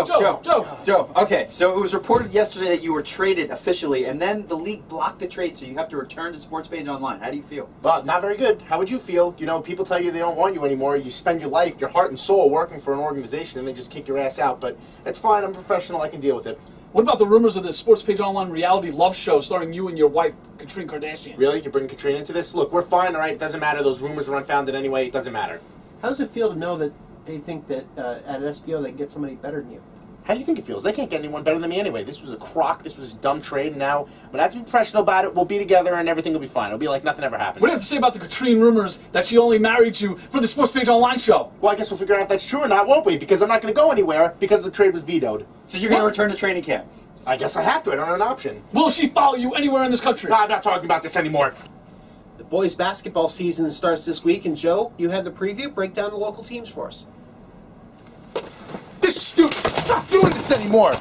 Joe. Okay, so it was reported yesterday that you were traded officially, and then the league blocked the trade, so you have to return to Sports Page Online. How do you feel? Well, not very good. How would you feel? You know, people tell you they don't want you anymore. You spend your life, your heart and soul working for an organization, and they just kick your ass out. But it's fine. I'm a professional. I can deal with it. What about the rumors of the Sports Page Online reality love show starring you and your wife, Katrina Kardashian? Really? You bring Katrina into this? Look, we're fine, all right? It doesn't matter. Those rumors are unfounded anyway. It doesn't matter. How does it feel to know that they think that at SBO they can get somebody better than you? How do you think it feels? They can't get anyone better than me anyway. This was a crock. This was a dumb trade. And now, but I have to be professional about it. We'll be together and everything will be fine. It'll be like nothing ever happened. What do you have to say about the Katrina rumors that she only married you for the Sports Page Online show? Well, I guess we'll figure out if that's true or not, won't we? Because I'm not going to go anywhere because the trade was vetoed. So you're going to return to training camp? I guess I have to. I don't have an option. Will she follow you anywhere in this country? No, I'm not talking about this anymore. The boys' basketball season starts this week, and Joe, you have the preview. Break down the local teams for us. This is stupid. Stop doing this anymore.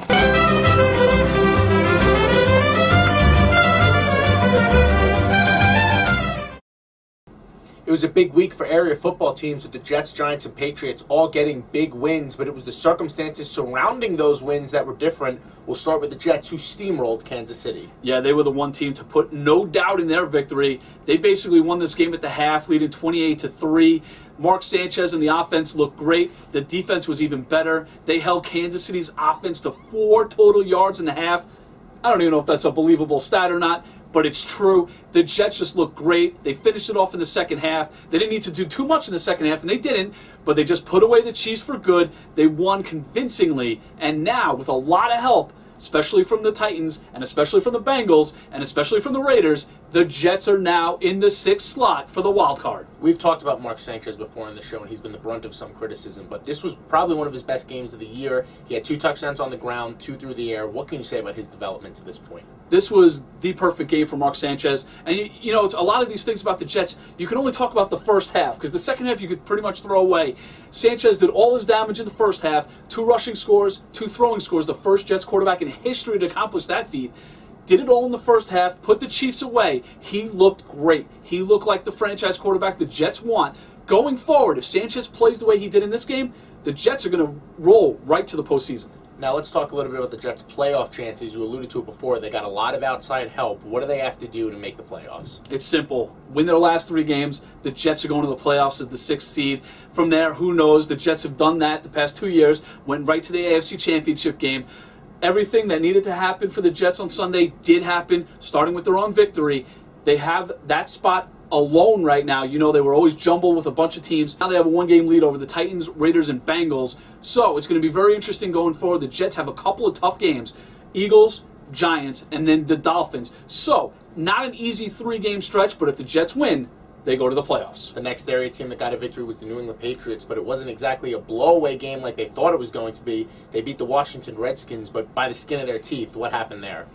It was a big week for area football teams with the Jets, Giants, and Patriots all getting big wins, but it was the circumstances surrounding those wins that were different. We'll start with the Jets, who steamrolled Kansas City. Yeah, they were the one team to put no doubt in their victory. They basically won this game at the half, leading 28-3. Mark Sanchez and the offense looked great. The defense was even better. They held Kansas City's offense to 4 total yards in the half. I don't even know if that's a believable stat or not, but it's true. The Jets just looked great. They finished it off in the second half. They didn't need to do too much in the second half, and they didn't, but they just put away the Chiefs for good. They won convincingly, and now, with a lot of help, especially from the Titans, and especially from the Bengals, and especially from the Raiders, the Jets are now in the 6th slot for the wild card. We've talked about Mark Sanchez before on the show, and he's been the brunt of some criticism, but this was probably one of his best games of the year. He had 2 touchdowns on the ground, 2 through the air. What can you say about his development to this point? This was the perfect game for Mark Sanchez. And, you know, it's a lot of these things about the Jets, you can only talk about the first half, because the second half you could pretty much throw away. Sanchez did all his damage in the first half, 2 rushing scores, 2 throwing scores, the first Jets quarterback in history to accomplish that feat. Did it all in the first half, put the Chiefs away. He looked great. He looked like the franchise quarterback the Jets want. Going forward, if Sanchez plays the way he did in this game, the Jets are going to roll right to the postseason. Now let's talk a little bit about the Jets' playoff chances. You alluded to it before. They got a lot of outside help. What do they have to do to make the playoffs? It's simple. Win their last 3 games. The Jets are going to the playoffs at the 6th seed. From there, who knows? The Jets have done that the past 2 years. Went right to the AFC Championship game. Everything that needed to happen for the Jets on Sunday did happen, starting with their own victory. They have that spot alone right now. You know, they were always jumbled with a bunch of teams. Now they have a 1-game lead over the Titans, Raiders, and Bengals. So it's going to be very interesting going forward. The Jets have a couple of tough games. Eagles, Giants, and then the Dolphins. So not an easy 3-game stretch, but if the Jets win, they go to the playoffs. The next area team that got a victory was the New England Patriots, but it wasn't exactly a blow-away game like they thought it was going to be. They beat the Washington Redskins, but by the skin of their teeth. What happened there?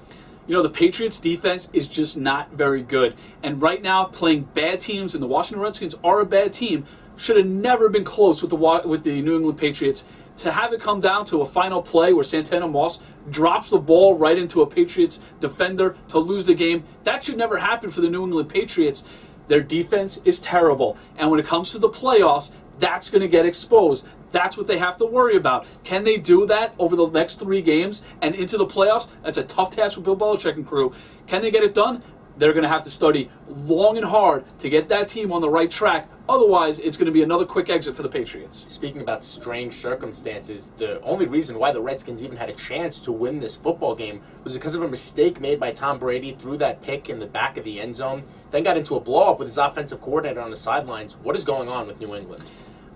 You know, the Patriots' defense is just not very good. And right now, playing bad teams, and the Washington Redskins are a bad team, should have never been close with the New England Patriots. To have it come down to a final play where Santana Moss drops the ball right into a Patriots defender to lose the game, that should never happen for the New England Patriots. Their defense is terrible. And when it comes to the playoffs, that's going to get exposed. That's what they have to worry about. Can they do that over the next 3 games and into the playoffs? That's a tough task for Bill Belichick and crew. Can they get it done? They're going to have to study long and hard to get that team on the right track. Otherwise, it's going to be another quick exit for the Patriots. Speaking about strange circumstances, the only reason why the Redskins even had a chance to win this football game was because of a mistake made by Tom Brady, threw that pick in the back of the end zone, then got into a blow-up with his offensive coordinator on the sidelines. What is going on with New England?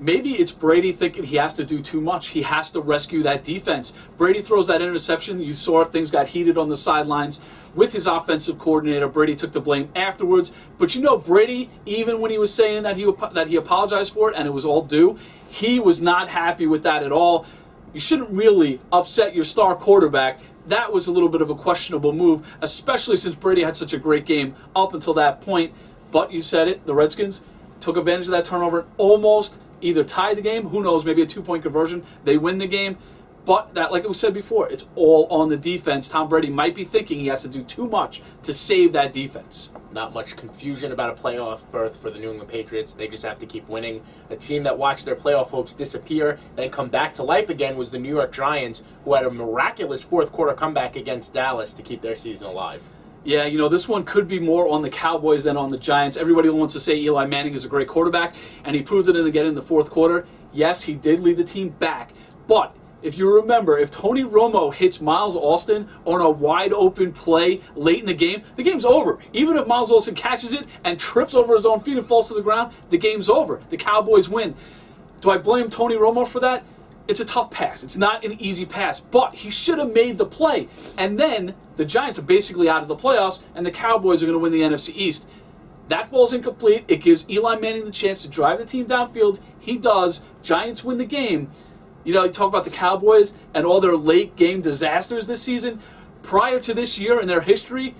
Maybe it's Brady thinking he has to do too much. He has to rescue that defense. Brady throws that interception. You saw things got heated on the sidelines with his offensive coordinator. Brady took the blame afterwards. But you know, Brady, even when he was saying that he apologized for it and it was all due, he was not happy with that at all. You shouldn't really upset your star quarterback. That was a little bit of a questionable move, especially since Brady had such a great game up until that point. But you said it, the Redskins took advantage of that turnover, almost either tied the game, who knows, maybe a 2-point conversion. They win the game. But that, like we said before, it's all on the defense. Tom Brady might be thinking he has to do too much to save that defense. Not much confusion about a playoff berth for the New England Patriots. They just have to keep winning. A team that watched their playoff hopes disappear, then come back to life again, was the New York Giants, who had a miraculous fourth quarter comeback against Dallas to keep their season alive. Yeah, you know, this one could be more on the Cowboys than on the Giants. Everybody wants to say Eli Manning is a great quarterback, and he proved it again in the fourth quarter. Yes, he did lead the team back, but if you remember, if Tony Romo hits Miles Austin on a wide-open play late in the game's over. Even if Miles Austin catches it and trips over his own feet and falls to the ground, the game's over. The Cowboys win. Do I blame Tony Romo for that? It's a tough pass. It's not an easy pass, but he should have made the play. And then the Giants are basically out of the playoffs, and the Cowboys are going to win the NFC East. That falls incomplete. It gives Eli Manning the chance to drive the team downfield. He does. Giants win the game. You know, you talk about the Cowboys and all their late game disasters this season. Prior to this year in their history,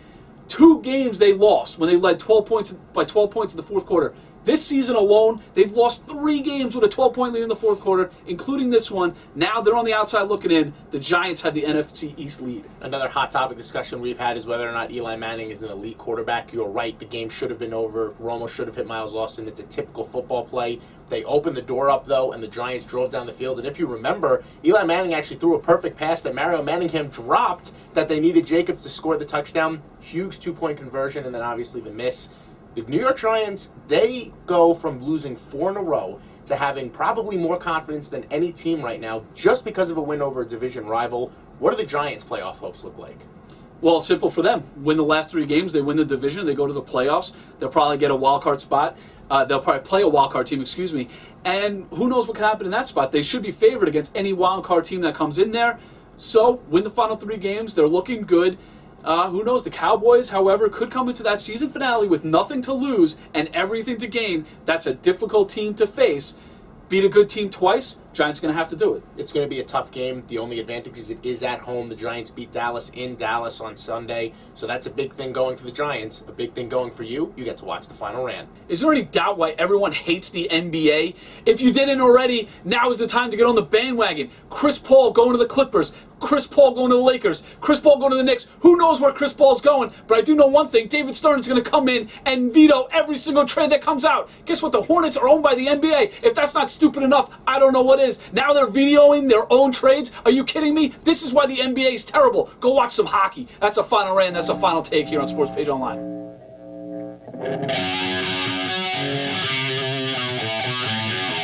2 games they lost when they led 12 points by 12 points in the fourth quarter. This season alone, they've lost 3 games with a 12-point lead in the fourth quarter, including this one. Now they're on the outside looking in. The Giants have the NFC East lead. Another hot topic discussion we've had is whether or not Eli Manning is an elite quarterback. You're right. The game should have been over. Romo should have hit Miles Austin. It's a typical football play. They opened the door up, though, and the Giants drove down the field. And if you remember, Eli Manning actually threw a perfect pass that Mario Manningham dropped that they needed Jacobs to score the touchdown. Huge 2-point conversion, and then obviously the miss. The New York Giants, they go from losing 4 in a row to having probably more confidence than any team right now just because of a win over a division rival. What do the Giants' playoff hopes look like? Well, it's simple for them. Win the last 3 games, they win the division, they go to the playoffs. They'll probably get a wild card spot. They'll probably play a wild card team, and who knows what can happen in that spot. They should be favored against any wild card team that comes in there. So, win the final 3 games. They're looking good. Who knows? The Cowboys, however, could come into that season finale with nothing to lose and everything to gain. That's a difficult team to face. Beat a good team twice, Giants are going to have to do it. It's going to be a tough game. The only advantage is it is at home. The Giants beat Dallas in Dallas on Sunday. So that's a big thing going for the Giants. A big thing going for you. You get to watch the Final Rant. Is there any doubt why everyone hates the NBA? If you didn't already, now is the time to get on the bandwagon. Chris Paul going to the Clippers. Chris Paul going to the Lakers. Chris Paul going to the Knicks. Who knows where Chris Paul's going? But I do know one thing. David Stern's going to come in and veto every single trade that comes out. Guess what? The Hornets are owned by the NBA. If that's not stupid enough, I don't know what is. Now they're vetoing their own trades? Are you kidding me? This is why the NBA is terrible. Go watch some hockey. That's a Final Rant. That's a Final Take here on Sports Page Online.